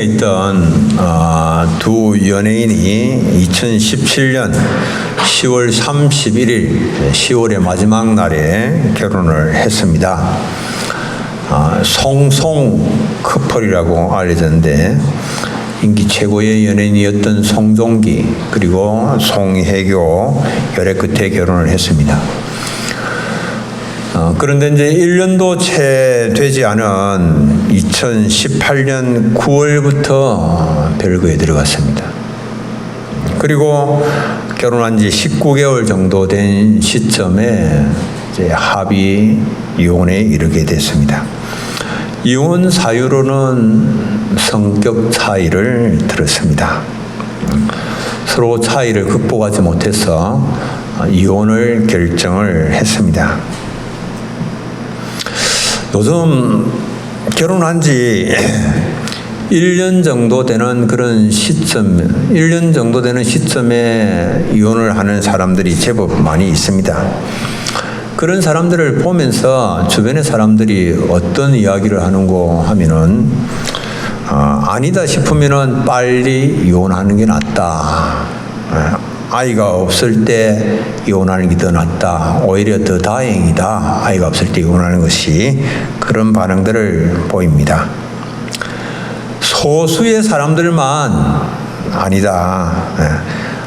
있던 두 연예인이 2017년 10월 31일 10월의 마지막 날에 결혼을 했습니다. 송송 커플이라고 알려졌는데 인기 최고의 연예인이었던 송종기 그리고 송혜교 열애 끝에 결혼을 했습니다. 그런데 이제 1년도 채 되지 않은 2018년 9월부터 별거에 들어갔습니다. 그리고 결혼한 지 19개월 정도 된 시점에 이제 합의 이혼에 이르게 됐습니다. 이혼 사유로는 성격 차이를 들었습니다. 서로 차이를 극복하지 못해서 이혼을 결정을 했습니다. 요즘 결혼한 지 1년 정도 되는 그런 시점, 1년 정도 되는 시점에 이혼을 하는 사람들이 제법 많이 있습니다. 그런 사람들을 보면서 주변의 사람들이 어떤 이야기를 하는고 하면은, 아니다 싶으면은 빨리 이혼하는 게 낫다. 아이가 없을 때 이혼하는 게 더 낫다. 오히려 더 다행이다. 아이가 없을 때 이혼하는 것이 그런 반응들을 보입니다. 소수의 사람들만 아니다.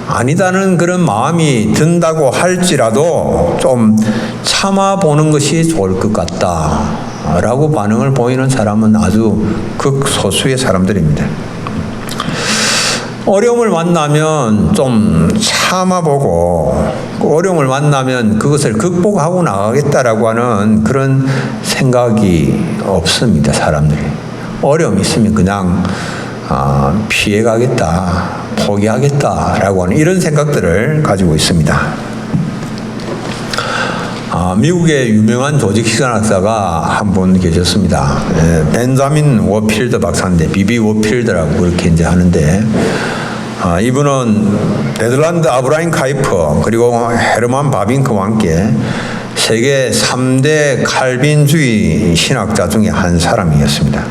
아니다는 그런 마음이 든다고 할지라도 좀 참아보는 것이 좋을 것 같다. 라고 반응을 보이는 사람은 아주 극소수의 사람들입니다. 어려움을 만나면 좀 참아보고 어려움을 만나면 그것을 극복하고 나가겠다라고 하는 그런 생각이 없습니다. 사람들이. 어려움이 있으면 그냥 피해가겠다, 포기하겠다라고 하는 이런 생각들을 가지고 있습니다. 미국의 유명한 조직시간학자가 한 분 계셨습니다. 벤자민 워필드 박사인데 비비 워필드라고 그렇게 이제 하는데 이분은 네덜란드 아브라임 카이퍼 그리고 헤르만 바빙크와 함께 세계 3대 칼빈주의 신학자 중에 한 사람이었습니다.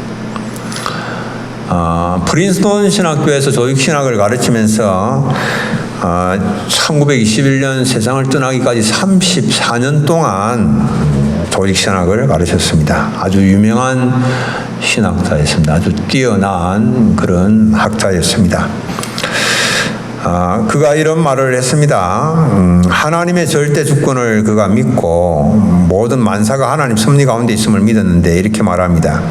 프린스턴 신학교에서 조직신학을 가르치면서 1921년 세상을 떠나기까지 34년 동안 조직신학을 가르쳤습니다. 아주 유명한 신학자였습니다. 아주 뛰어난 그런 학자였습니다. 그가 이런 말을 했습니다. 하나님의 절대 주권을 그가 믿고 모든 만사가 하나님 섭리 가운데 있음을 믿었는데 이렇게 말합니다.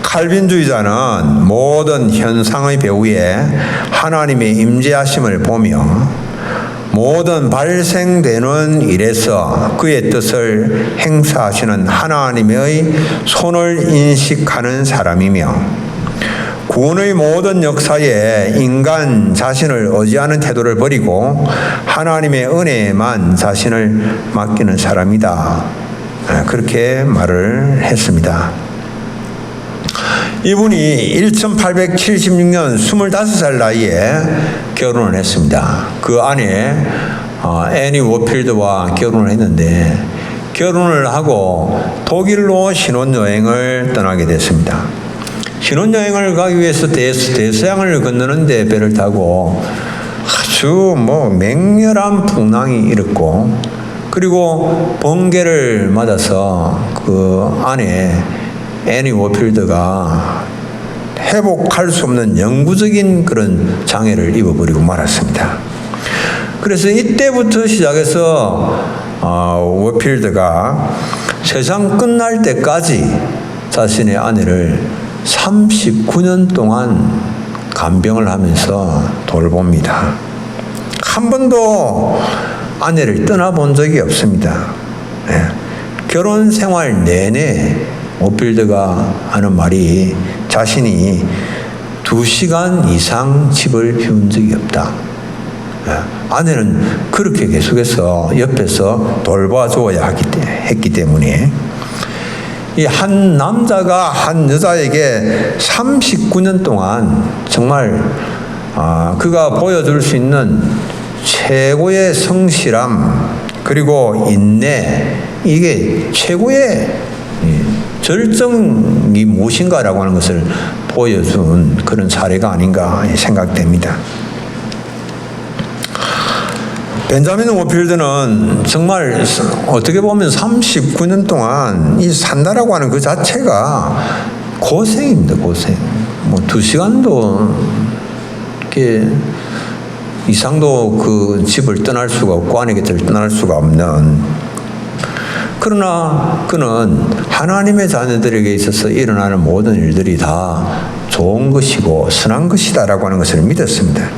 칼빈주의자는 모든 현상의 배후에 하나님의 임재하심을 보며 모든 발생되는 일에서 그의 뜻을 행사하시는 하나님의 손을 인식하는 사람이며 구원의 모든 역사에 인간 자신을 의지하는 태도를 버리고 하나님의 은혜에만 자신을 맡기는 사람이다. 그렇게 말을 했습니다. 이분이 1876년 25살 나이에 결혼을 했습니다. 그 아내 애니 워필드와 결혼을 했는데 결혼을 하고 독일로 신혼여행을 떠나게 됐습니다. 신혼여행을 가기 위해서 대서양을 건너는데 배를 타고 아주 맹렬한 풍랑이 일었고 그리고 번개를 맞아서 그 아내 애니 워필드가 회복할 수 없는 영구적인 그런 장애를 입어버리고 말았습니다. 그래서 이때부터 시작해서 워필드가 세상 끝날 때까지 자신의 아내를 39년 동안 간병을 하면서 돌봅니다. 한 번도 아내를 떠나본 적이 없습니다. 결혼 생활 내내 워필드가 하는 말이 자신이 2시간 이상 집을 비운 적이 없다. 아내는 그렇게 계속해서 옆에서 돌봐줘야 했기 때문에 이 한 남자가 한 여자에게 39년 동안 정말 그가 보여줄 수 있는 최고의 성실함 그리고 인내 이게 최고의 절정이 무엇인가라고 하는 것을 보여준 그런 사례가 아닌가 생각됩니다. 벤자민 워필드는 정말 어떻게 보면 39년 동안 이 산다라고 하는 그 자체가 고생입니다. 고생. 뭐 2시간도 이렇게 이상도 그 집을 떠날 수가 없고 아내 곁을 떠날 수가 없는, 그러나 그는 하나님의 자녀들에게 있어서 일어나는 모든 일들이 다 좋은 것이고 선한 것이다라고 하는 것을 믿었습니다.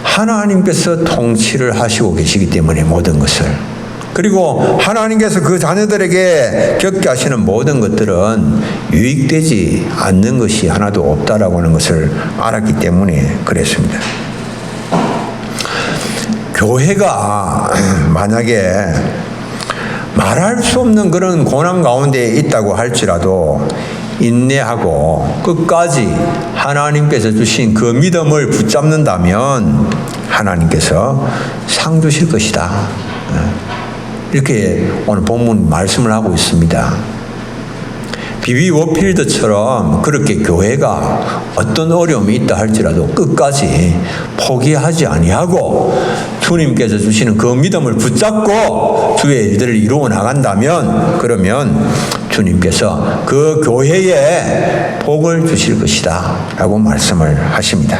하나님께서 통치를 하시고 계시기 때문에 모든 것을, 그리고 하나님께서 그 자녀들에게 겪게 하시는 모든 것들은 유익되지 않는 것이 하나도 없다라고 하는 것을 알았기 때문에 그랬습니다. 교회가 만약에 말할 수 없는 그런 고난 가운데 있다고 할지라도 인내하고 끝까지 하나님께서 주신 그 믿음을 붙잡는다면 하나님께서 상 주실 것이다. 이렇게 오늘 본문 말씀을 하고 있습니다. 비비 워필드처럼 그렇게 교회가 어떤 어려움이 있다 할지라도 끝까지 포기하지 아니하고 주님께서 주시는 그 믿음을 붙잡고 주의 일들을 이루어 나간다면, 그러면 주님께서 그 교회에 복을 주실 것이다 라고 말씀을 하십니다.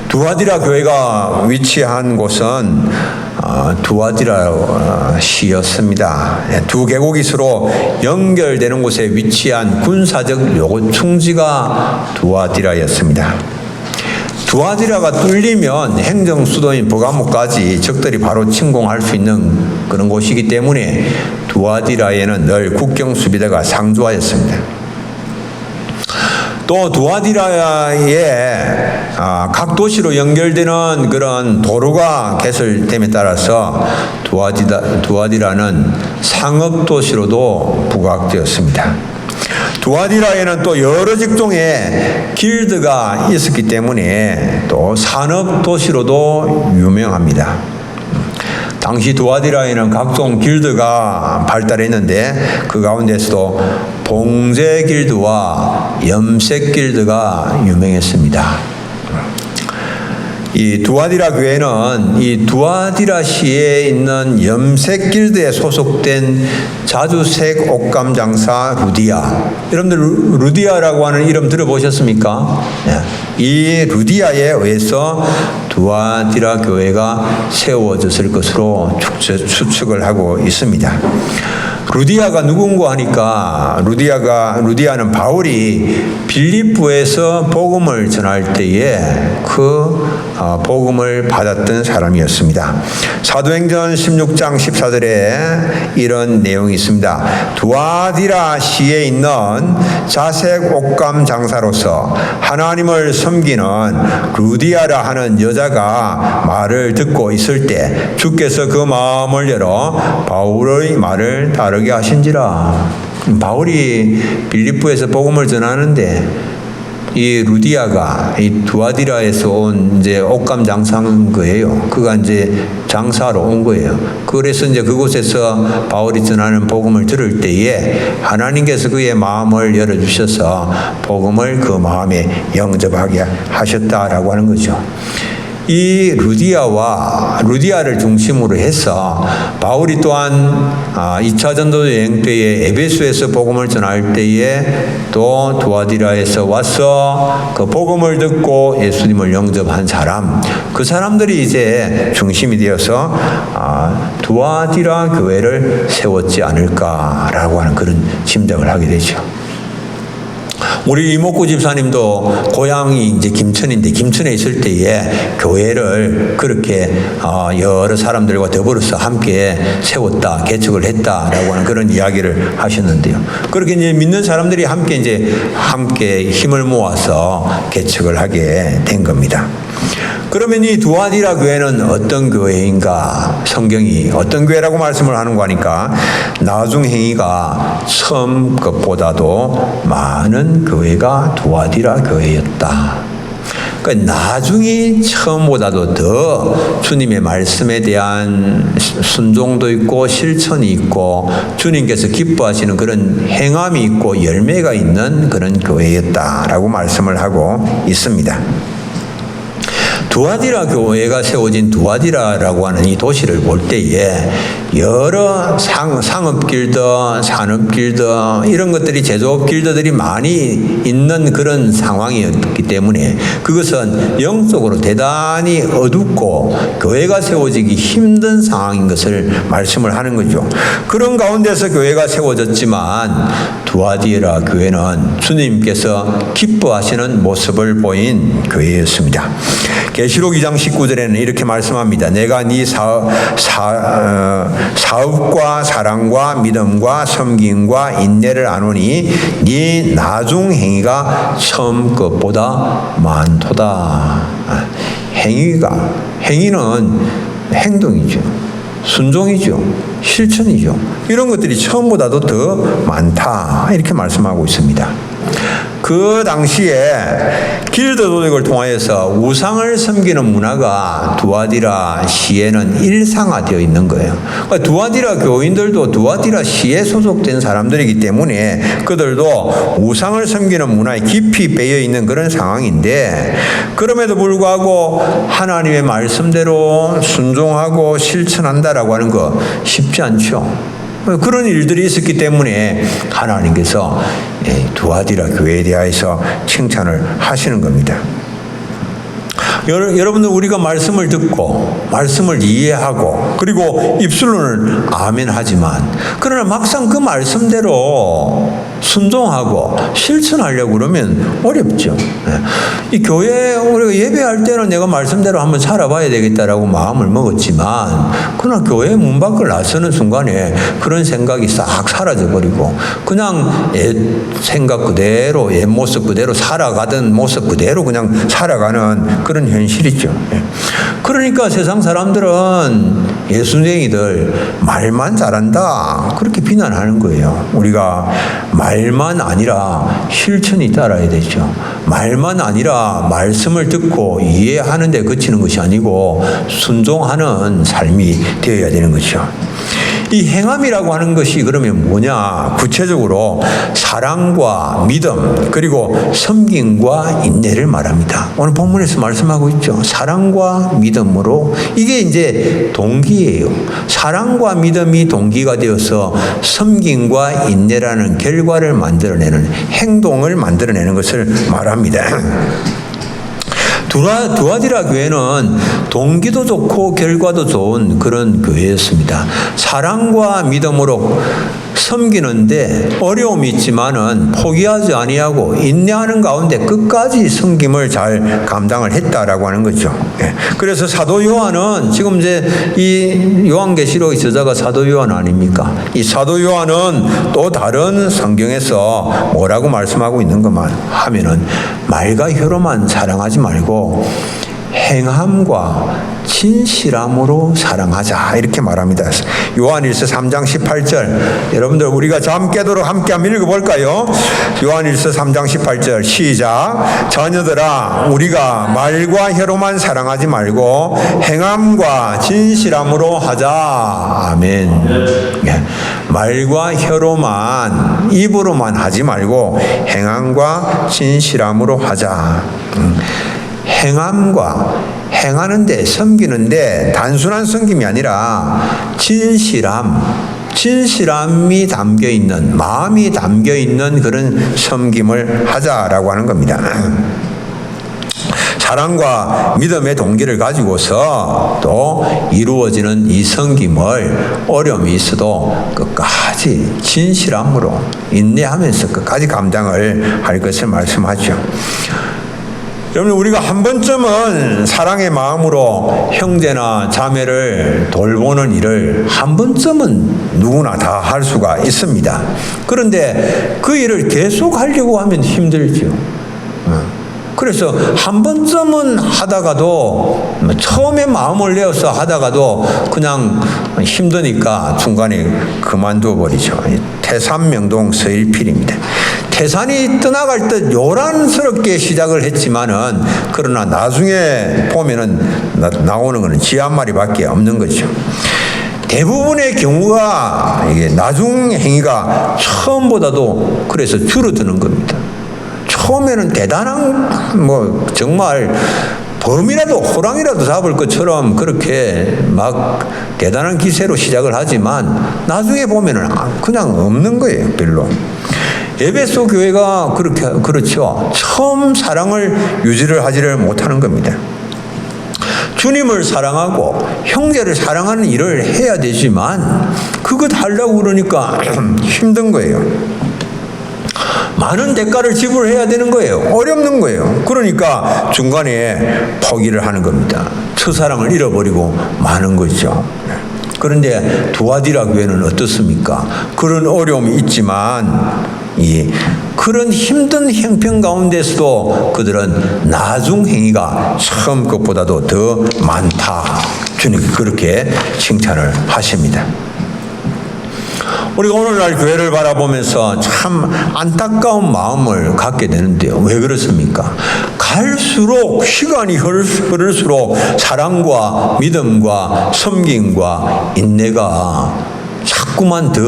두아디라 교회가 위치한 곳은 두아디라 시였습니다. 두 계곡이 서로 연결되는 곳에 위치한 군사적 요충지가 두아디라였습니다. 두아디라가 뚫리면 행정 수도인 버가모까지 적들이 바로 침공할 수 있는 그런 곳이기 때문에 두아디라에는 늘 국경 수비대가 상주하였습니다. 또 두아디라의 각 도시로 연결되는 그런 도로가 개설됨에 따라서 두아디라는 상업 도시로도 부각되었습니다. 두아디라에는 또 여러 직종의 길드가 있었기 때문에 또 산업 도시로도 유명합니다. 당시 두아디라에는 각종 길드가 발달했는데 그 가운데서도 봉제 길드와 염색 길드가 유명했습니다. 이 두아디라 교회는 이 두아디라시에 있는 염색 길드에 소속된 자주색 옷감 장사 루디아. 여러분들 루디아라고 하는 이름 들어보셨습니까? 이 루디아에 의해서 두아디라 교회가 세워졌을 것으로 추측을 하고 있습니다. 루디아가 누군가 하니까 루디아는 바울이 빌립보에서 복음을 전할 때에 그 복음을 받았던 사람이었습니다. 사도행전 16장 14절에 이런 내용이 있습니다. 두아디라 시에 있는 자색 옷감 장사로서 하나님을 섬기는 루디아라 하는 여자가 말을 듣고 있을 때 주께서 그 마음을 열어 바울의 말을 따르게 하신지라. 바울이 빌립보에서 복음을 전하는데 이 루디아가 이 두아디라에서 온 이제 옷감 장사한 거예요. 그가 이제 장사로 온 거예요. 그래서 이제 그곳에서 바울이 전하는 복음을 들을 때에 하나님께서 그의 마음을 열어 주셔서 복음을 그 마음에 영접하게 하셨다라고 하는 거죠. 이 루디아를 중심으로 해서 바울이 또한 2차 전도 여행 때에 에베소에서 복음을 전할 때에 또 두아디라에서 와서 그 복음을 듣고 예수님을 영접한 사람, 그 사람들이 이제 중심이 되어서 두아디라 교회를 세웠지 않을까라고 하는 그런 짐작을 하게 되죠. 우리 이목구 집사님도 고향이 이제 김천인데 김천에 있을 때에 교회를 그렇게 여러 사람들과 더불어서 함께 세웠다, 개척을 했다라고 하는 그런 이야기를 하셨는데요. 그렇게 이제 믿는 사람들이 함께 힘을 모아서 개척을 하게 된 겁니다. 그러면 이 두아디라 교회는 어떤 교회인가? 성경이 어떤 교회라고 말씀을 하는 거니까 나중 행위가 처음 것보다도 많은 교회가 두아디라 교회였다. 그러니까 나중에 처음보다도 더 주님의 말씀에 대한 순종도 있고 실천이 있고 주님께서 기뻐하시는 그런 행함이 있고 열매가 있는 그런 교회였다라고 말씀을 하고 있습니다. 두아디라 교회가 세워진 두아디라라고 하는 이 도시를 볼 때에 여러 상업길드, 산업길드 이런 것들이 제조업길드들이 많이 있는 그런 상황이었기 때문에 그것은 영적으로 대단히 어둡고 교회가 세워지기 힘든 상황인 것을 말씀을 하는 거죠. 그런 가운데서 교회가 세워졌지만 두아디라 교회는 주님께서 기뻐하시는 모습을 보인 교회였습니다. 계시록 2장 19절에는 이렇게 말씀합니다. 내가 네 사업과 사랑과 믿음과 섬김과 인내를 아노니 네 나중 행위가 처음 것보다 많도다. 행위는 행동이죠. 순종이죠. 실천이죠. 이런 것들이 처음보다도 더 많다. 이렇게 말씀하고 있습니다. 그 당시에 길드 조직을 통하여서 우상을 섬기는 문화가 두아디라 시에는 일상화되어 있는 거예요. 그러니까 두아디라 교인들도 두아디라 시에 소속된 사람들이기 때문에 그들도 우상을 섬기는 문화에 깊이 빼여 있는 그런 상황인데 그럼에도 불구하고 하나님의 말씀대로 순종하고 실천한다라고 하는 거 쉽지 않죠. 그런 일들이 있었기 때문에 하나님께서 두아디라 교회에 대하여서 칭찬을 하시는 겁니다. 여러분들 우리가 말씀을 듣고 말씀을 이해하고 그리고 입술로는 아멘 하지만 그러나 막상 그 말씀대로 순종하고 실천하려고 그러면 어렵죠. 이 교회 우리가 예배할 때는 내가 말씀대로 한번 살아봐야 되겠다라고 마음을 먹었지만 그러나 교회 문 밖을 나서는 순간에 그런 생각이 싹 사라져버리고 그냥 옛 생각 그대로 옛 모습 그대로 살아가던 모습 그대로 그냥 살아가는 그런 현실이죠. 그러니까 세상 사람들은 예수쟁이들 말만 잘한다 그렇게 비난하는 거예요. 우리가 말만 아니라 실천이 따라야 되죠. 말만 아니라 말씀을 듣고 이해하는 데 그치는 것이 아니고 순종하는 삶이 되어야 되는 것이죠. 이 행함이라고 하는 것이 그러면 뭐냐? 구체적으로 사랑과 믿음 그리고 섬김과 인내를 말합니다. 오늘 본문에서 말씀하고 있죠. 사랑과 믿음으로 이게 이제 동기예요. 사랑과 믿음이 동기가 되어서 섬김과 인내라는 결과를 만들어내는 행동을 만들어내는 것을 말합니다. 두아디라 교회는 동기도 좋고 결과도 좋은 그런 교회였습니다. 사랑과 믿음으로 섬기는데 어려움이 있지만은 포기하지 아니하고 인내하는 가운데 끝까지 섬김을 잘 감당을 했다라고 하는 거죠. 그래서 사도 요한은 지금 이제 이 요한계시록의 저자가 사도 요한 아닙니까? 이 사도 요한은 또 다른 성경에서 뭐라고 말씀하고 있는 것만 하면은 말과 혀로만 사랑하지 말고 행함과 진실함으로 사랑하자 이렇게 말합니다. 요한일서 3장 18절 여러분들 우리가 잠 깨도록 함께 한번 읽어볼까요? 요한일서 3장 18절 시작. 자녀들아 우리가 말과 혀로만 사랑하지 말고 행함과 진실함으로 하자. 아멘. 말과 혀로만 입으로만 하지 말고 행함과 진실함으로 하자. 행하는데 섬기는데 단순한 섬김이 아니라 진실함이 담겨 있는 마음이 담겨 있는 그런 섬김을 하자라고 하는 겁니다. 사랑과 믿음의 동기를 가지고서 또 이루어지는 이 섬김을 어려움이 있어도 끝까지 진실함으로 인내하면서 끝까지 감당을 할 것을 말씀하죠. 여러분 우리가 한 번쯤은 사랑의 마음으로 형제나 자매를 돌보는 일을 한 번쯤은 누구나 다 할 수가 있습니다. 그런데 그 일을 계속 하려고 하면 힘들죠. 그래서 한 번쯤은 하다가도 처음에 마음을 내어서 하다가도 그냥 힘드니까 중간에 그만두어 버리죠. 태산명동 서일필입니다. 태산이 떠나갈 듯 요란스럽게 시작을 했지만은 그러나 나중에 보면은 나오는 것은 쥐 한 마리밖에 없는 거죠. 대부분의 경우가 이게 나중 행위가 처음보다도 그래서 줄어드는 겁니다. 처음에는 대단한 정말 범이라도 호랑이라도 잡을 것처럼 그렇게 막 대단한 기세로 시작을 하지만 나중에 보면은 그냥 없는 거예요, 별로. 에베소 교회가 그렇죠. 처음 사랑을 유지를 하지를 못하는 겁니다. 주님을 사랑하고 형제를 사랑하는 일을 해야 되지만 그것 하려고 그러니까 힘든 거예요. 많은 대가를 지불해야 되는 거예요. 어렵는 거예요. 그러니까 중간에 포기를 하는 겁니다. 첫사랑을 잃어버리고 마는 거죠. 그런데 두아디라 교회는 어떻습니까? 그런 어려움이 있지만 그런 힘든 형편 가운데서도 그들은 나중 행위가 처음 것보다도 더 많다. 주님이 그렇게 칭찬을 하십니다. 우리가 오늘날 교회를 바라보면서 참 안타까운 마음을 갖게 되는데요. 왜 그렇습니까? 갈수록 시간이 흐를수록 사랑과 믿음과 섬김과 인내가 자꾸만 더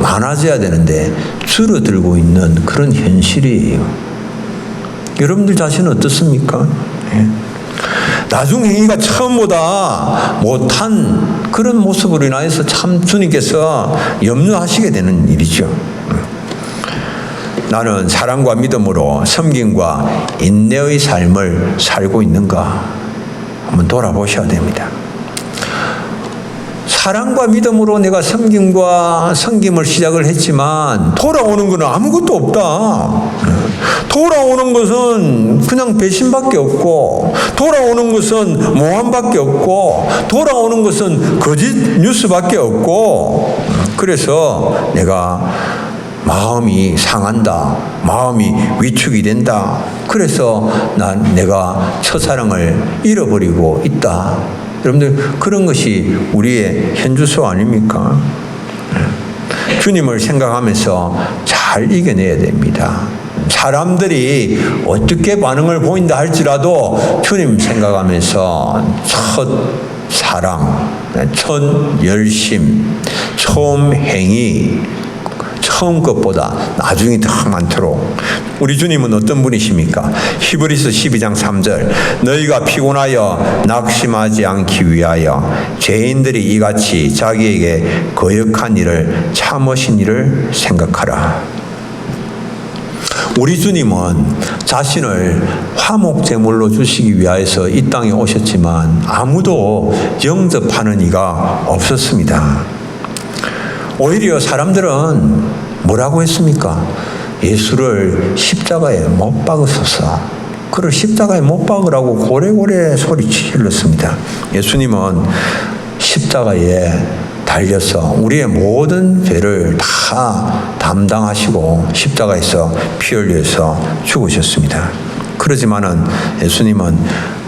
많아져야 되는데 줄어들고 있는 그런 현실이에요. 여러분들 자신은 어떻습니까? 나중 행위가 처음보다 못한 그런 모습으로 인하여서 참 주님께서 염려하시게 되는 일이죠. 나는 사랑과 믿음으로 섬김과 인내의 삶을 살고 있는가 한번 돌아보셔야 됩니다. 사랑과 믿음으로 내가 섬김을 시작을 했지만 돌아오는 것은 아무것도 없다. 돌아오는 것은 그냥 배신밖에 없고, 돌아오는 것은 모함밖에 없고, 돌아오는 것은 거짓 뉴스밖에 없고, 그래서 내가 마음이 상한다. 마음이 위축이 된다. 그래서 내가 첫사랑을 잃어버리고 있다. 여러분들 그런 것이 우리의 현주소 아닙니까? 주님을 생각하면서 잘 이겨내야 됩니다. 사람들이 어떻게 반응을 보인다 할지라도 주님 생각하면서 첫 사랑, 첫 열심, 처음 행위, 처음 것보다 나중이 더 많도록. 우리 주님은 어떤 분이십니까? 히브리서 12장 3절 너희가 피곤하여 낙심하지 않기 위하여 죄인들이 이같이 자기에게 거역한 일을 참으신 일을 생각하라. 우리 주님은 자신을 화목제물로 주시기 위하여서 이 땅에 오셨지만 아무도 영접하는 이가 없었습니다. 오히려 사람들은 뭐라고 했습니까? 예수를 십자가에 못 박으소서. 그를 십자가에 못 박으라고 고래고래 소리 질렀습니다. 예수님은 십자가에 달려서 우리의 모든 죄를 다 담당하시고 십자가에서 피 흘려서 죽으셨습니다. 그러지만은 예수님은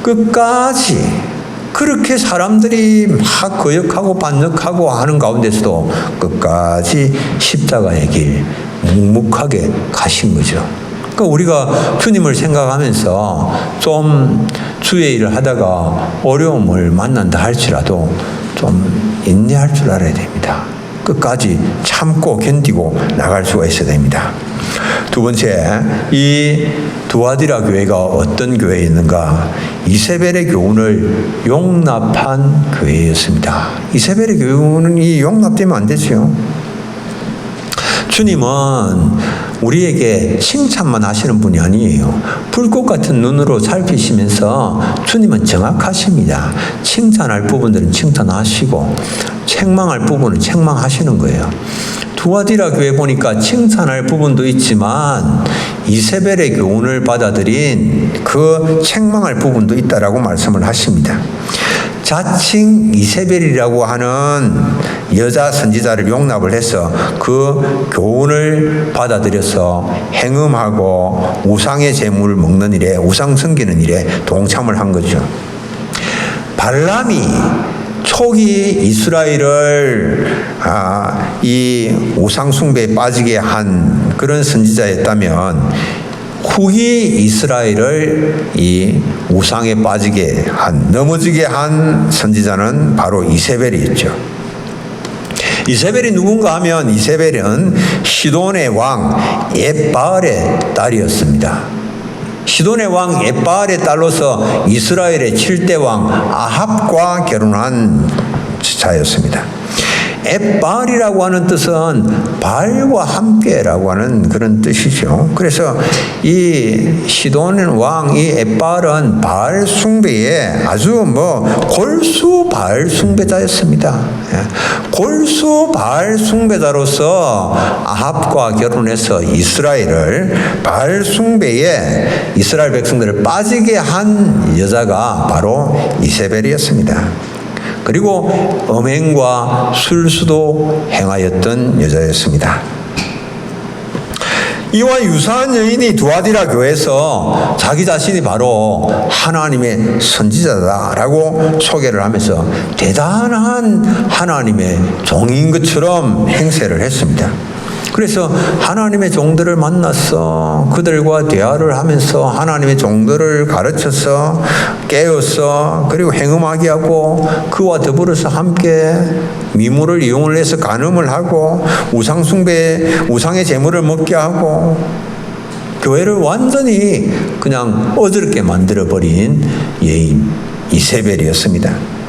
끝까지 그렇게 사람들이 막 거역하고 반역하고 하는 가운데서도 끝까지 십자가의 길 묵묵하게 가신 거죠. 그러니까 우리가 주님을 생각하면서 좀 주의 일을 하다가 어려움을 만난다 할지라도 좀 인내할 줄 알아야 됩니다. 끝까지 참고 견디고 나갈 수가 있어야 됩니다. 두 번째, 이 두아디라 교회가 어떤 교회였는가? 이세벨의 교훈을 용납한 교회였습니다. 이세벨의 교훈은 용납되면 안 되죠. 주님은 우리에게 칭찬만 하시는 분이 아니에요. 불꽃 같은 눈으로 살피시면서 주님은 정확하십니다. 칭찬할 부분들은 칭찬하시고 책망할 부분은 책망하시는 거예요. 두아디라 교회 보니까 칭찬할 부분도 있지만 이세벨의 교훈을 받아들인 그 책망할 부분도 있다라고 말씀을 하십니다. 자칭 이세벨이라고 하는 여자 선지자를 용납을 해서 그 교훈을 받아들여서 행음하고 우상의 제물을 먹는 일에, 우상 섬기는 일에 동참을 한 거죠. 발람이 초기 이스라엘을 이 우상 숭배에 빠지게 한 그런 선지자였다면 후기 이스라엘을 이 우상에 빠지게 한, 넘어지게 한 선지자는 바로 이세벨이었죠. 이세벨이 누군가 하면 이세벨은 시돈의 왕 엣바알의 딸이었습니다. 시돈의 왕 엣바알의 딸로서 이스라엘의 7대 왕 아합과 결혼한 자였습니다. 엣바알이라고 하는 뜻은 바알과 함께라고 하는 그런 뜻이죠. 그래서 이 시돈 왕 이 엣바알은 바알 숭배에 아주 골수 바알 숭배자였습니다. 골수 바알 숭배자로서 아합과 결혼해서 이스라엘을 바알 숭배에 이스라엘 백성들을 빠지게 한 여자가 바로 이세벨이었습니다. 그리고 음행과 술수도 행하였던 여자였습니다. 이와 유사한 여인이 두아디라 교회에서 자기 자신이 바로 하나님의 선지자다라고 소개를 하면서 대단한 하나님의 종인 것처럼 행세를 했습니다. 그래서 하나님의 종들을 만나서 그들과 대화를 하면서 하나님의 종들을 가르쳐서 깨워서 그리고 행음하게 하고 그와 더불어서 함께 미물을 이용을 해서 간음을 하고 우상의 재물을 먹게 하고 교회를 완전히 그냥 어지럽게 만들어버린 여인 이세벨이었습니다.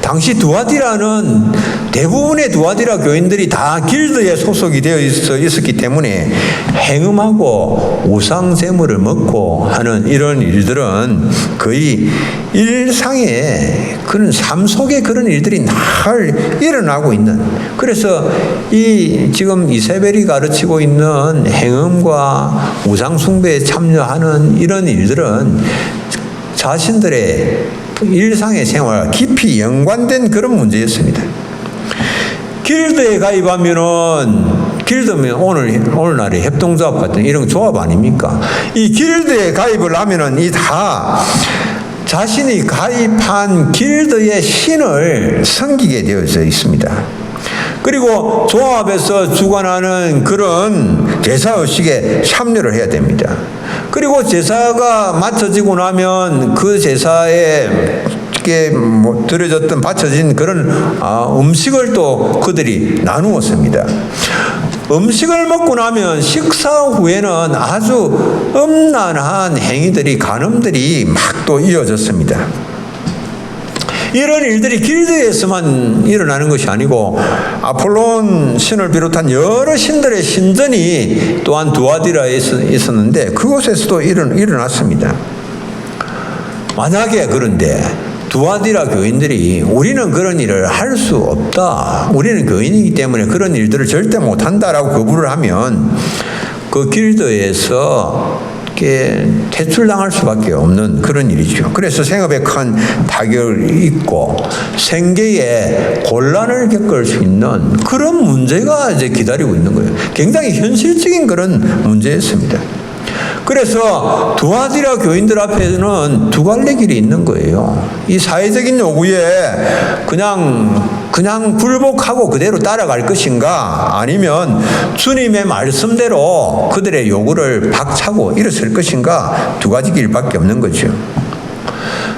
당시 두아디라는 대부분의 두아디라 교인들이 다 길드에 소속이 되어 있었기 때문에 행음하고 우상 제물을 먹고 하는 이런 일들은 거의 일상의 그런 삶 속에 그런 일들이 늘 일어나고 있는, 그래서 이 지금 이세벨이 가르치고 있는 행음과 우상 숭배에 참여하는 이런 일들은 자신들의 일상의 생활과 깊이 연관된 그런 문제였습니다. 길드에 가입하면은, 길드면 오늘날의 협동조합 같은 이런 조합 아닙니까? 이 길드에 가입을 하면은 이 다 자신이 가입한 길드의 신을 섬기게 되어져 있습니다. 그리고 조합에서 주관하는 그런 제사의식에 참여를 해야 됩니다. 그리고 제사가 마쳐지고 나면 그 제사에 드려졌던 바쳐진 그런 음식을 또 그들이 나누었습니다. 음식을 먹고 나면 식사 후에는 아주 음란한 행위들이, 간음들이 막 또 이어졌습니다. 이런 일들이 길드에서만 일어나는 것이 아니고 아폴론 신을 비롯한 여러 신들의 신전이 또한 두아디라에 있었는데 그곳에서도 일어났습니다. 만약에 그런데 두아디라 교인들이 우리는 그런 일을 할 수 없다, 우리는 교인이기 때문에 그런 일들을 절대 못한다라고 거부를 하면 그 길드에서 퇴출당할 수밖에 없는 그런 일이죠. 그래서 생업에 큰 타격을 입고 생계에 곤란을 겪을 수 있는 그런 문제가 이제 기다리고 있는 거예요. 굉장히 현실적인 그런 문제였습니다. 그래서 두아디라 교인들 앞에는 두 갈래 길이 있는 거예요. 이 사회적인 요구에 그냥 굴복하고 그대로 따라갈 것인가, 아니면 주님의 말씀대로 그들의 요구를 박차고 일어설 것인가, 두 가지 길밖에 없는 거죠.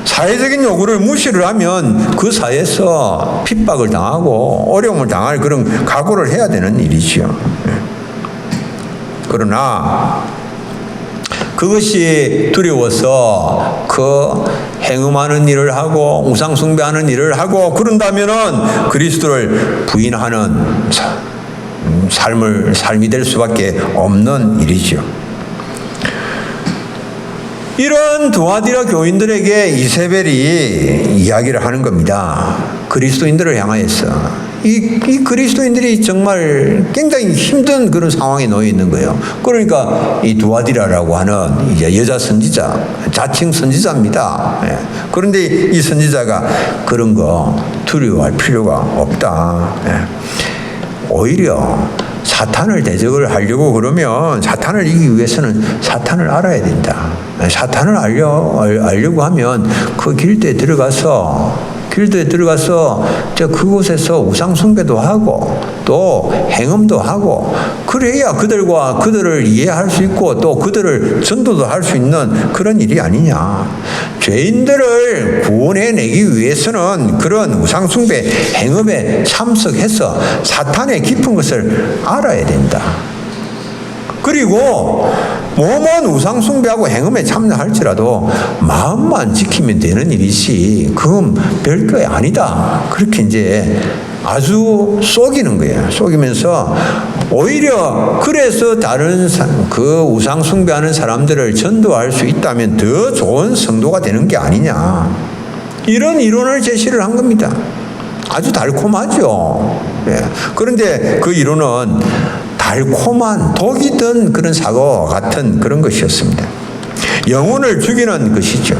사회적인 요구를 무시를 하면 그 사회에서 핍박을 당하고 어려움을 당할 그런 각오를 해야 되는 일이죠. 그러나 그것이 두려워서 그 행음하는 일을 하고 우상 숭배하는 일을 하고 그런다면은 그리스도를 부인하는 삶이 될 수밖에 없는 일이죠. 이런 두아디라 교인들에게 이세벨이 이야기를 하는 겁니다. 그리스도인들을 향하여서. 이 그리스도인들이 정말 굉장히 힘든 그런 상황에 놓여 있는 거예요. 그러니까 이 두아디라라고 하는 이제 여자 선지자, 자칭 선지자입니다. 예. 그런데 이 선지자가 그런 거 두려워할 필요가 없다. 예. 오히려 사탄을 대적을 하려고 그러면 사탄을 이기기 위해서는 사탄을 알아야 된다. 사탄을 알려고 하면 그 길대에 들어가서 필드에 들어가서 그곳에서 우상숭배도 하고 또 행음도 하고 그래야 그들을 이해할 수 있고 또 그들을 전도도 할 수 있는 그런 일이 아니냐. 죄인들을 구원해내기 위해서는 그런 우상숭배 행음에 참석해서 사탄의 깊은 것을 알아야 된다. 그리고 몸은 우상숭배하고 행음에 참여할지라도 마음만 지키면 되는 일이지 그건 별거 아니다. 그렇게 이제 아주 속이는 거예요. 속이면서 오히려 그래서 다른 그 우상숭배하는 사람들을 전도할 수 있다면 더 좋은 성도가 되는 게 아니냐. 이런 이론을 제시를 한 겁니다. 아주 달콤하죠. 네. 그런데 그 이론은 달콤한 독이 든 그런 사과와 같은 그런 것이었습니다. 영혼을 죽이는 것이죠.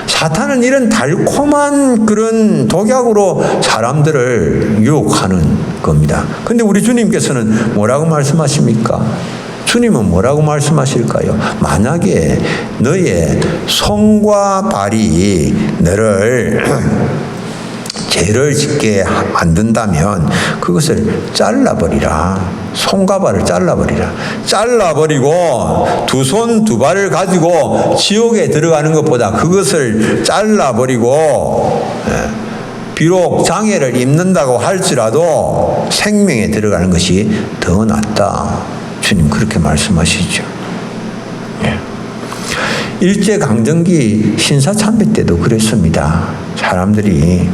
사탄은 이런 달콤한 그런 독약으로 사람들을 유혹하는 겁니다. 그런데 우리 주님께서는 뭐라고 말씀하십니까? 주님은 뭐라고 말씀하실까요? 만약에 너의 손과 발이 너를 죄를 짓게 만든다면 그것을 잘라버리라. 손과 발을 잘라버리라. 잘라버리고 두 손 두 발을 가지고 지옥에 들어가는 것보다 그것을 잘라버리고 비록 장애를 입는다고 할지라도 생명에 들어가는 것이 더 낫다. 주님 그렇게 말씀하시죠. 일제강점기 신사참배 때도 그랬습니다. 사람들이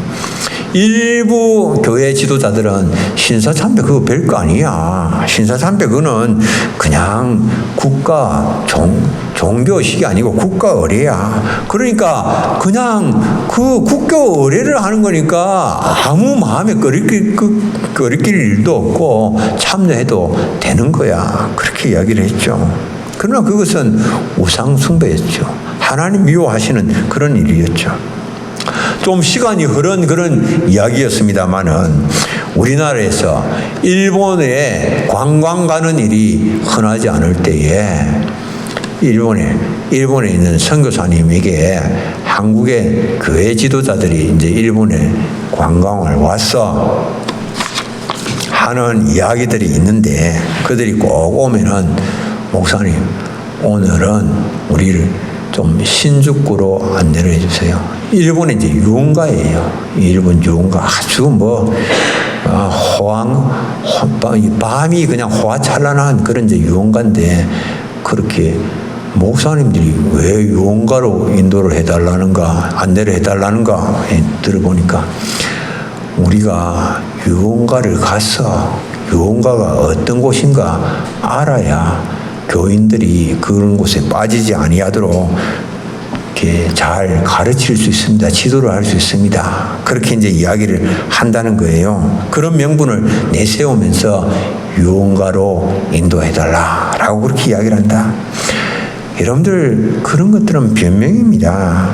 일부 교회 지도자들은 신사참배 그거 별거 아니야. 신사참배 그거는 그냥 국가 종교식이 아니고 국가 의례야. 그러니까 그냥 그 국가 의례를 하는 거니까 아무 마음에 꺼리낄 일도 없고 참여해도 되는 거야. 그렇게 이야기를 했죠. 그러나 그것은 우상숭배였죠. 하나님 미워하시는 그런 일이었죠. 좀 시간이 흐른 그런 이야기였습니다만은 우리나라에서 일본에 관광 가는 일이 흔하지 않을 때에 일본에 있는 선교사님에게 한국의 교회 지도자들이 이제 일본에 관광을 와서 하는 이야기들이 있는데 그들이 꼭 오면은 목사님 오늘은 우리를 좀 신주쿠로 안내를 해주세요. 일본은 이제 유흥가예요. 일본 유흥가 아주 밤이 그냥 호화찬란한 그런 이제 유흥가인데 그렇게 목사님들이 왜 유흥가로 인도를 해달라는가 안내를 해달라는가 들어보니까 우리가 유흥가를 가서 유흥가가 어떤 곳인가 알아야 교인들이 그런 곳에 빠지지 아니하도록 이렇게 잘 가르칠 수 있습니다. 지도를 할 수 있습니다. 그렇게 이제 이야기를 한다는 거예요. 그런 명분을 내세우면서 유흥가로 인도해달라라고 그렇게 이야기를 한다. 여러분들 그런 것들은 변명입니다.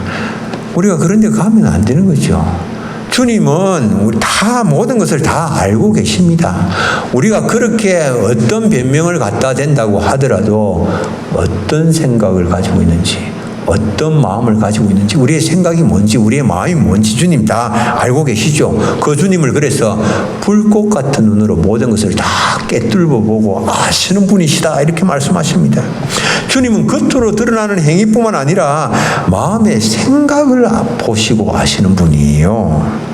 우리가 그런 데 가면 안 되는 거죠. 주님은 우리 모든 것을 다 알고 계십니다. 우리가 그렇게 어떤 변명을 갖다 댄다고 하더라도 어떤 생각을 가지고 있는지 어떤 마음을 가지고 있는지 우리의 생각이 뭔지 우리의 마음이 뭔지 주님 다 알고 계시죠. 그 주님을 그래서 불꽃 같은 눈으로 모든 것을 다 꿰뚫어 보고 아시는 분이시다 이렇게 말씀하십니다. 주님은 겉으로 드러나는 행위뿐만 아니라 마음의 생각을 보시고 아시는 분이에요.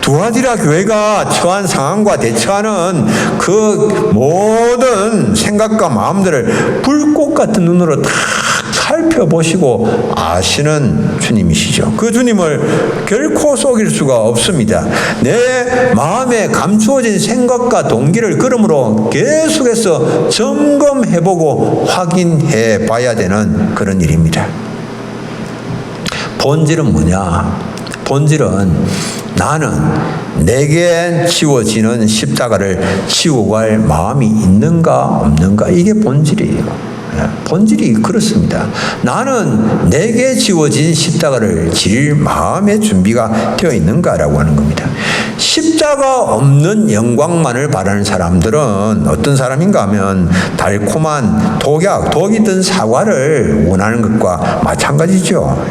두아디라 교회가 처한 상황과 대처하는 그 모든 생각과 마음들을 불꽃 같은 눈으로 다 살펴보시고 아시는 주님이시죠. 그 주님을 결코 속일 수가 없습니다. 내 마음에 감추어진 생각과 동기를 그러므로 계속해서 점검해보고 확인해 봐야 되는 그런 일입니다. 본질은 뭐냐? 본질은 나는 내게 지워지는 십자가를 지고 갈 마음이 있는가 없는가 이게 본질이에요. 본질이 그렇습니다. 나는 내게 지워진 십자가를 질 마음의 준비가 되어 있는가라고 하는 겁니다. 십자가 없는 영광만을 바라는 사람들은 어떤 사람인가 하면 달콤한 독이 든 사과를 원하는 것과 마찬가지죠.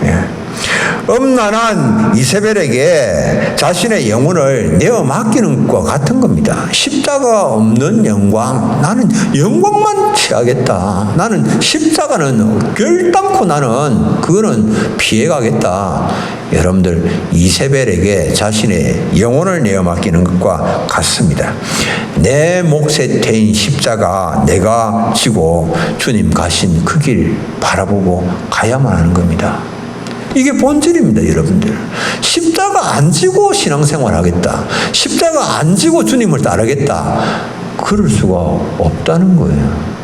음란한 이세벨에게 자신의 영혼을 내어 맡기는 것과 같은 겁니다. 십자가 없는 영광, 나는 영광만 취하겠다. 나는 십자가는 결단코 나는 그거는 피해가겠다. 여러분들, 이세벨에게 자신의 영혼을 내어 맡기는 것과 같습니다. 내 몫에 태인 십자가 내가 지고 주님 가신 그 길 바라보고 가야만 하는 겁니다. 이게 본질입니다, 여러분들. 십자가 안 지고 신앙생활 하겠다. 십자가 안 지고 주님을 따르겠다. 그럴 수가 없다는 거예요.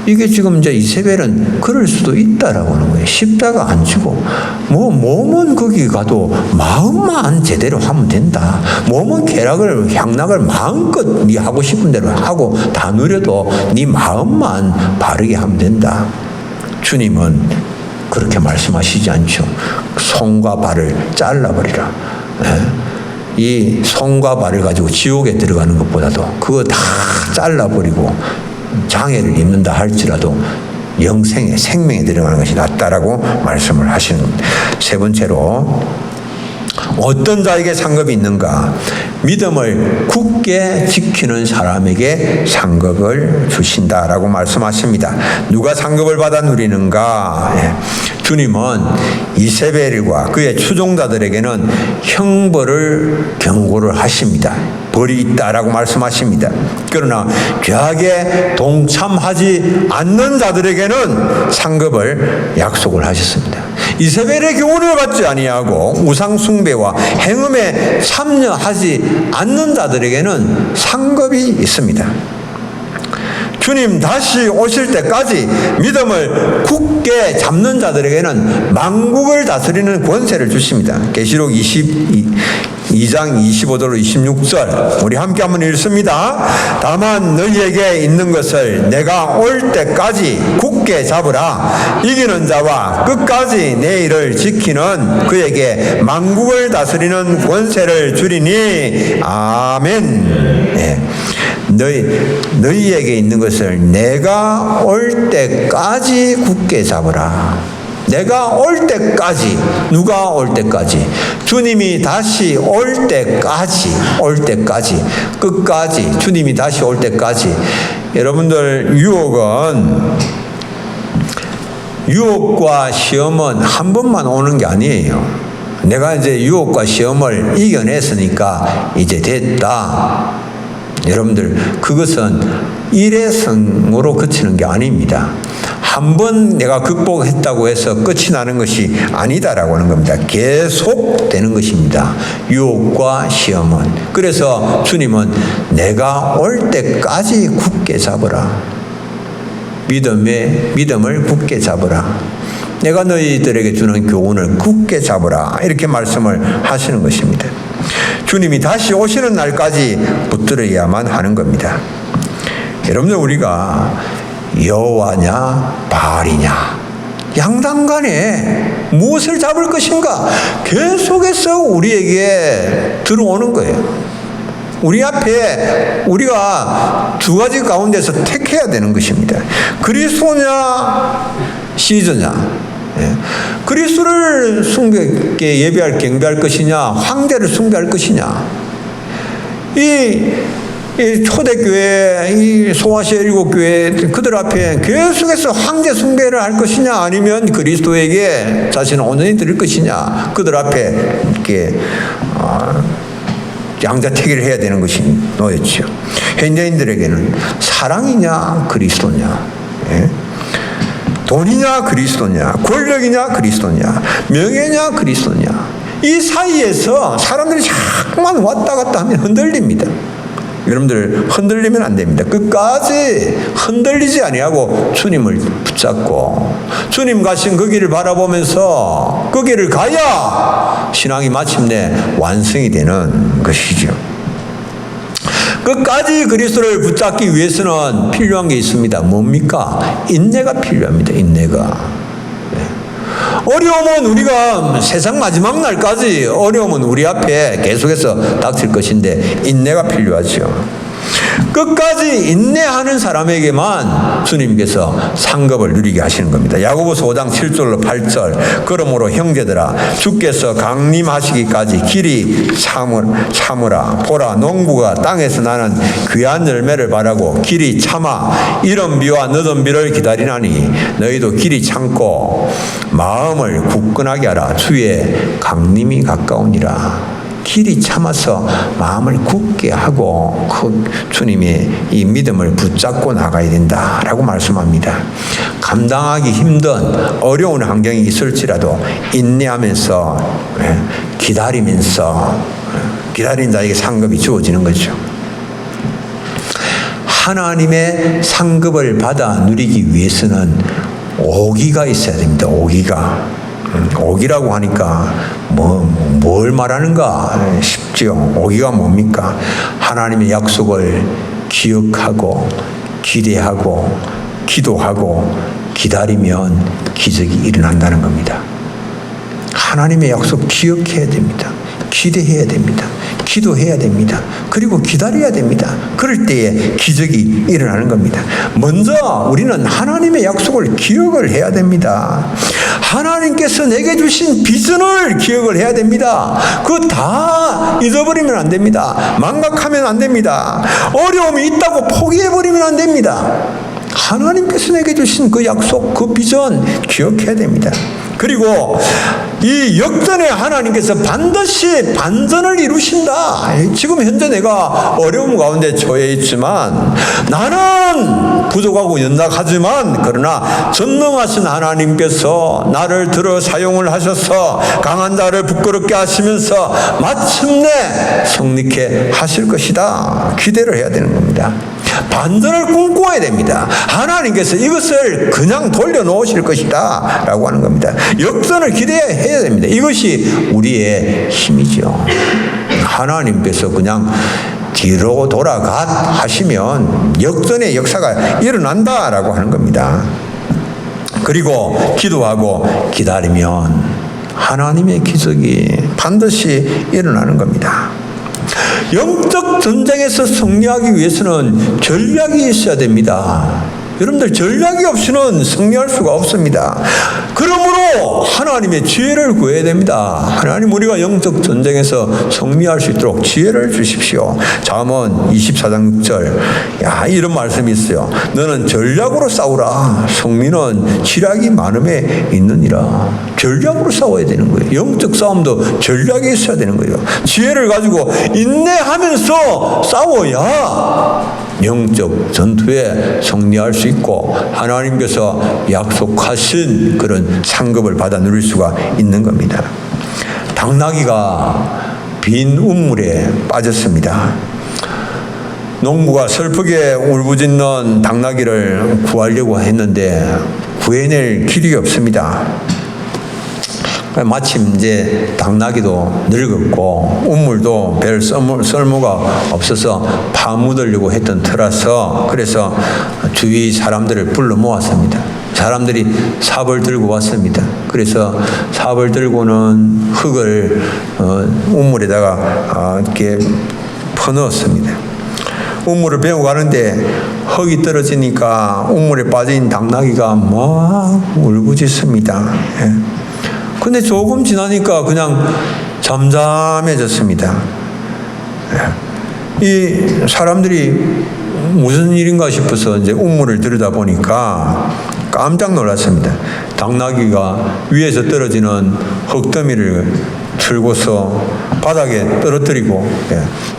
이게 지금 이제 이세벨은 그럴 수도 있다라고 하는 거예요. 십자가 안 지고, 몸은 거기 가도 마음만 제대로 하면 된다. 몸은 향락을 마음껏 네 하고 싶은 대로 하고 다 누려도 네 마음만 바르게 하면 된다. 주님은 그렇게 말씀하시지 않죠. 손과 발을 잘라버리라. 이 손과 발을 가지고 지옥에 들어가는 것보다도 그거 다 잘라버리고 장애를 입는다 할지라도 영생에, 생명에 들어가는 것이 낫다라고 말씀을 하시는 겁니다. 세 번째로, 어떤 자에게 상급이 있는가? 믿음을 굳게 지키는 사람에게 상급을 주신다라고 말씀하십니다. 누가 상급을 받아 누리는가? 주님은 이세벨과 그의 추종자들에게는 형벌을 경고를 하십니다. 벌이 있다라고 말씀하십니다. 그러나 죄악에 동참하지 않는 자들에게는 상급을 약속을 하셨습니다. 이세벨의 교훈을 받지 아니하고 우상 숭배와 행음에 참여하지 않는 자들에게는 상급이 있습니다. 주님 다시 오실 때까지 믿음을 굳게 잡는 자들에게는 만국을 다스리는 권세를 주십니다. 계시록 22장 25절 26절 우리 함께 한번 읽습니다. 다만 너희에게 있는 것을 내가 올 때까지 굳게 잡으라. 이기는 자와 끝까지 내 일을 지키는 그에게 만국을 다스리는 권세를 주리니. 아멘. 네. 너희에게 있는 것을 내가 올 때까지 굳게 잡으라. 내가 올 때까지. 누가 올 때까지? 주님이 다시 올 때까지. 끝까지. 주님이 다시 올 때까지. 여러분들, 유혹과 시험은 한 번만 오는 게 아니에요. 내가 이제 유혹과 시험을 이겨냈으니까 이제 됐다. 여러분들, 그것은 일회성으로 그치는 게 아닙니다. 한 번 내가 극복했다고 해서 끝이 나는 것이 아니다라고 하는 겁니다. 계속 되는 것입니다. 유혹과 시험은. 그래서 주님은 내가 올 때까지 굳게 잡으라. 믿음을 굳게 잡으라. 내가 너희들에게 주는 교훈을 굳게 잡으라. 이렇게 말씀을 하시는 것입니다. 주님이 다시 오시는 날까지 붙들어야만 하는 겁니다. 여러분들, 우리가 여호와냐 바알이냐 양당간에 무엇을 잡을 것인가 계속해서 우리에게 들어오는 거예요. 우리 앞에 우리가 두 가지 가운데서 택해야 되는 것입니다. 그리스도냐 시저냐. 그리스도를 숭배께 예배할 경배할 것이냐, 황제를 숭배할 것이냐. 이 초대교회, 이 소아시아 일곱교회 그들 앞에 계속해서 황제 숭배를 할 것이냐, 아니면 그리스도에게 자신을 온전히 드릴 것이냐, 그들 앞에 이렇게 양자택일을 해야 되는 것이 놓였죠. 현대인들에게는 사랑이냐 그리스도냐, 돈이냐 그리스도냐, 권력이냐 그리스도냐, 명예냐 그리스도냐, 이 사이에서 사람들이 자꾸만 왔다 갔다 하면 흔들립니다. 여러분들, 흔들리면 안 됩니다. 끝까지 흔들리지 아니하고 주님을 붙잡고 주님 가신 그 길을 바라보면서 그 길을 가야 신앙이 마침내 완성이 되는 것이죠. 끝까지 그리스도를 붙잡기 위해서는 필요한 게 있습니다. 뭡니까? 인내가 필요합니다. 인내가. 어려움은 우리가 세상 마지막 날까지 어려움은 우리 앞에 계속해서 닥칠 것인데 인내가 필요하죠. 끝까지 인내하는 사람에게만 주님께서 상급을 누리게 하시는 겁니다. 야고보서 5장 7절로 8절 그러므로 형제들아 주께서 강림하시기까지 길이 참으라. 보라 농부가 땅에서 나는 귀한 열매를 바라고 길이 참아 이른 비와 늦은 비를 기다리나니 너희도 길이 참고 마음을 굳건하게 하라. 주의 강림이 가까우니라. 길이 참아서 마음을 굳게 하고 그 주님의 이 믿음을 붙잡고 나가야 된다라고 말씀합니다. 감당하기 힘든 어려운 환경이 있을지라도 인내하면서 기다리면서 기다린 자에게 상급이 주어지는 거죠. 하나님의 상급을 받아 누리기 위해서는 오기가 있어야 됩니다. 오기라고 하니까 뭘 말하는가 싶죠. 오기가 뭡니까? 하나님의 약속을 기억하고 기대하고 기도하고 기다리면 기적이 일어난다는 겁니다. 하나님의 약속 기억해야 됩니다. 기대해야 됩니다. 기도해야 됩니다. 그리고 기다려야 됩니다. 그럴 때에 기적이 일어나는 겁니다. 먼저 우리는 하나님의 약속을 기억을 해야 됩니다. 하나님께서 내게 주신 비전을 기억을 해야 됩니다. 그거 다 잊어버리면 안 됩니다. 망각하면 안 됩니다. 어려움이 있다고 포기해버리면 안 됩니다. 하나님께서 내게 주신 그 약속, 그 비전 기억해야 됩니다. 그리고 이 역전에 하나님께서 반드시 반전을 이루신다. 지금 현재 내가 어려움 가운데 처해 있지만 나는 부족하고 연약하지만 그러나 전능하신 하나님께서 나를 들어 사용을 하셔서 강한 자를 부끄럽게 하시면서 마침내 성립케 하실 것이다. 기대를 해야 되는 겁니다. 반전을 꿈꿔야 됩니다. 하나님께서 이것을 그냥 돌려놓으실 것이다 라고 하는 겁니다. 역전을 기대해야 됩니다. 이것이 우리의 힘이죠. 하나님께서 그냥 뒤로 돌아가 하시면 역전의 역사가 일어난다라고 하는 겁니다. 그리고 기도하고 기다리면 하나님의 기적이 반드시 일어나는 겁니다. 영적 전쟁에서 승리하기 위해서는 전략이 있어야 됩니다. 여러분들 전략이 없이는 승리할 수가 없습니다. 그러므로 하나님의 지혜를 구해야 됩니다. 하나님 우리가 영적 전쟁에서 승리할 수 있도록 지혜를 주십시오. 잠언 24장 6절 이런 말씀이 있어요. 너는 전략으로 싸우라. 승리는 지략이 많음에 있느니라. 전략으로 싸워야 되는 거예요. 영적 싸움도 전략이 있어야 되는 거예요. 지혜를 가지고 인내하면서 싸워야 영적 전투에 승리할 수 있고 하나님께서 약속하신 그런 상급을 받아 누릴 수가 있는 겁니다. 당나귀가 빈 우물에 빠졌습니다. 농부가 슬프게 울부짖는 당나귀를 구하려고 했는데 구해낼 길이 없습니다. 마침 이제 당나귀도 늙었고 우물도 별 쓸모가 없어서 파묻으려고 했던 터라서 그래서 주위 사람들을 불러 모았습니다. 사람들이 삽을 들고 왔습니다. 그래서 삽을 들고는 흙을 우물에다가 이렇게 퍼넣었습니다. 우물을 베어 가는데 흙이 떨어지니까 우물에 빠진 당나귀가 막 울부짖습니다. 근데 조금 지나니까 그냥 잠잠해졌습니다. 이 사람들이 무슨 일인가 싶어서 이제 우물을 들여다보니까 깜짝 놀랐습니다. 당나귀가 위에서 떨어지는 흙더미를 들고서 바닥에 떨어뜨리고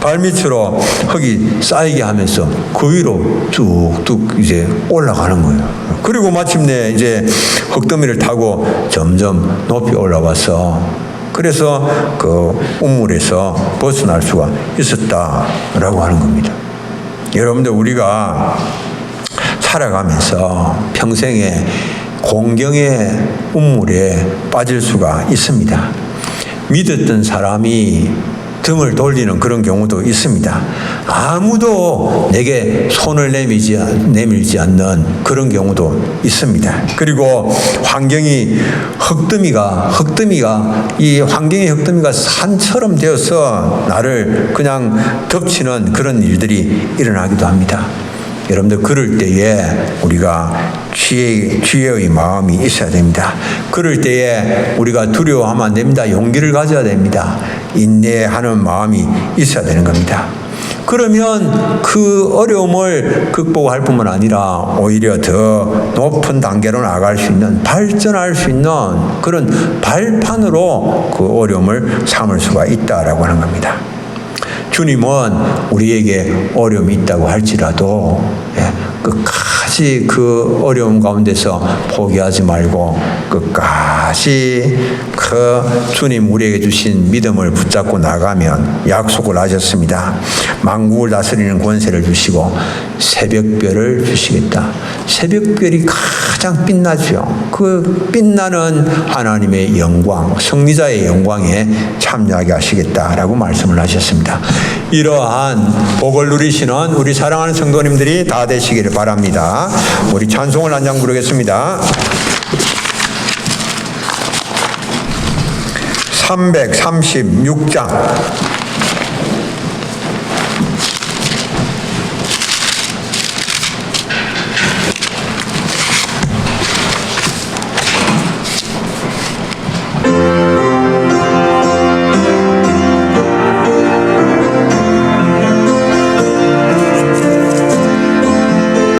발밑으로 흙이 쌓이게 하면서 그 위로 뚝뚝 이제 올라가는 거예요. 그리고 마침내 이제 흙더미를 타고 점점 높이 올라와서 그래서 그 우물에서 벗어날 수가 있었다라고 하는 겁니다. 여러분들 우리가 살아가면서 평생에 공경의 우물에 빠질 수가 있습니다. 믿었던 사람이 등을 돌리는 그런 경우도 있습니다. 아무도 내게 손을 내밀지 않는 그런 경우도 있습니다. 그리고 이 환경의 흙더미가 산처럼 되어서 나를 그냥 덮치는 그런 일들이 일어나기도 합니다. 여러분들 그럴 때에 우리가 지혜의 마음이 있어야 됩니다. 그럴 때에 우리가 두려워하면 안 됩니다. 용기를 가져야 됩니다. 인내하는 마음이 있어야 되는 겁니다. 그러면 그 어려움을 극복할 뿐만 아니라 오히려 더 높은 단계로 나아갈 수 있는, 발전할 수 있는 그런 발판으로 그 어려움을 삼을 수가 있다라고 하는 겁니다. 주님은 우리에게 어려움이 있다고 할지라도 끝까지 그 어려움 가운데서 포기하지 말고 끝까지 그 주님 우리에게 주신 믿음을 붙잡고 나가면 약속을 하셨습니다. 만국을 다스리는 권세를 주시고 새벽별을 주시겠다. 새벽별이 가장 빛나죠. 그 빛나는 하나님의 영광, 승리자의 영광에 참여하게 하시겠다라고 말씀을 하셨습니다. 이러한 복을 누리시는 우리 사랑하는 성도님들이 다 되시기를 바랍니다. 우리 찬송을 한 장 부르겠습니다. 336장